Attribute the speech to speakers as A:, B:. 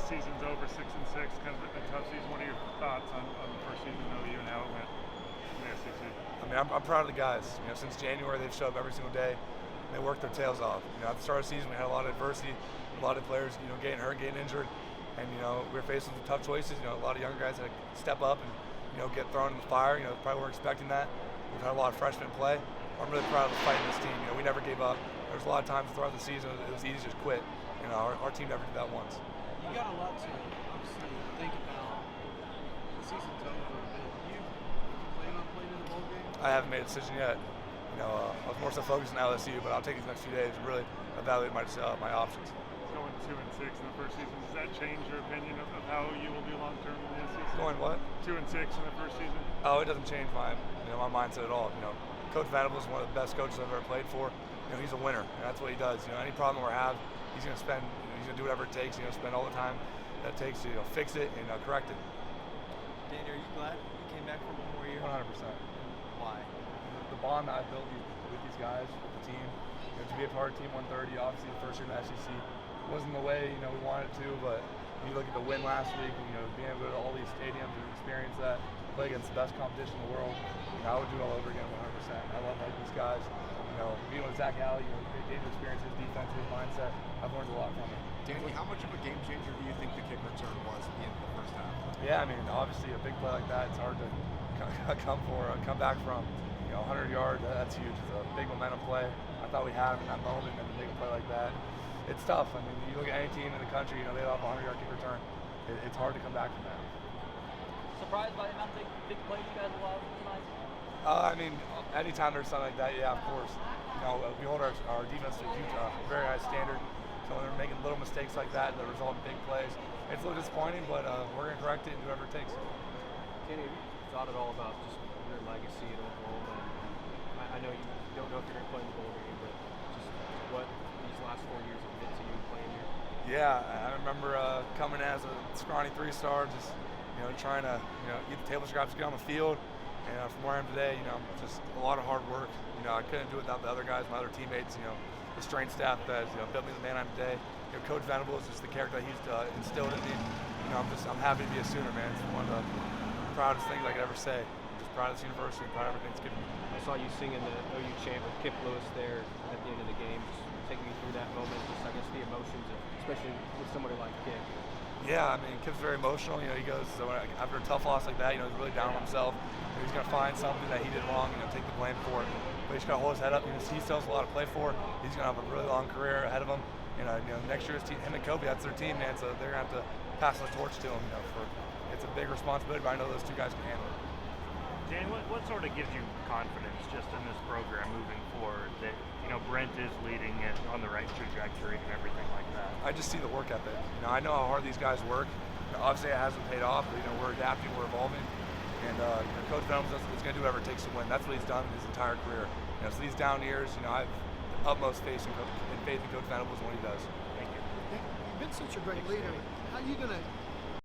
A: the season's over, 6-6, kind of a tough season. What are your thoughts on the first season of OU and how it went in the SEC?
B: I mean, I'm proud of the guys. Since January, they've showed up every single day. They worked their tails off. At the start of the season, we had a lot of adversity, a lot of players, getting hurt, getting injured, and we were faced with tough choices. A lot of young guys had to step up and get thrown in the fire. Probably weren't expecting that. We've had a lot of freshmen play. I'm really proud of fighting this team. We never gave up. There was a lot of times throughout the season it was easy to just quit. Our team never did that once.
C: You got a lot to obviously think about. The season's over a bit. You plan on playing in the bowl game?
B: I haven't made a decision yet. I was more so focused on LSU, but I'll take these next few days and really evaluate my options.
A: Going 2-6 in the first season, does that change your opinion of how you will be long term in the SEC?
B: Going what?
A: 2-6 in the first season.
B: Oh, it doesn't change my my mindset at all. Coach Venables is one of the best coaches I've ever played for. He's a winner, and that's what he does. Any problem we have, he's going to spend. He's going to do whatever it takes. Spend all the time that it takes to fix it and correct it.
D: Danny, are you glad you came back for one more year?
B: 100%.
D: Why?
B: The bond that I built with these guys, with the team, to be a part of Team 130, obviously the first year in the SEC wasn't the way we wanted it to, but you look at the win last week, and being able to go to all these stadiums and experience that, play against the best competition in the world, I would do it all over again 100%. I love these guys. Being with Zach Alley, getting to experience his defense, his mindset, I've learned a lot from him.
E: Danny, how much of a game changer do you think the kick return was at the end of the first half?
B: Yeah, obviously a big play like that, it's hard to come back from. 100 yards, that's huge. It's a big momentum play. I thought we had him in that moment, and to make a play like that, it's tough. You look at any team in the country, they have a 100-yard kick return. It's hard to come back from that.
F: Surprised by the amount of big plays you guys allowed tonight?
B: Anytime there's something like that, yeah, of course. We hold our defense to a huge, very high standard. So when they're making little mistakes like that that result in big plays, it's a little disappointing, but we're going to correct it and do whatever it takes.
C: Danny, have you thought at all about just your legacy at Oklahoma? I know you don't know if you're going to play in the bowl game, but just what these last 4 years have meant to you playing here?
B: Yeah, I remember coming as a scrawny 3-star, just trying to eat the table scraps to get on the field. And from where I am today, just a lot of hard work. I couldn't do it without the other guys, my other teammates. The strength staff that built me the man I am today. Coach Venables is just the character that he's instilled in me. I'm happy to be a Sooner, man. It's one of the proudest things I could ever say. I'm just proud of this university, proud of everything it's given me.
C: I saw you singing the OU chant with Kip Lewis there at the end of the game. Just taking me through that moment, just I guess the emotions, especially with somebody like Kip.
B: Yeah, Kip's very emotional. He goes after a tough loss like that. He's really down on himself. He's going to find something that he did wrong and take the blame for it. But he's got to hold his head up. He still has a lot to play for. He's going to have a really long career ahead of him. Next year's team, him and Kobe, that's their team, man. So they're going to have to pass the torch to him. It's a big responsibility, but I know those two guys can handle it.
G: Dan, what sort of gives you confidence just in this program moving forward that Brent is leading it on the right trajectory and everything like that?
B: I just see the work ethic. I know how hard these guys work. Obviously, it hasn't paid off, but we're adapting, we're evolving, and Coach Venables is going to do whatever it takes to win. That's what he's done his entire career. So these down years, I have utmost faith in Coach Venables and what he does.
G: Thank you.
H: You've been such a great leader. How are you going to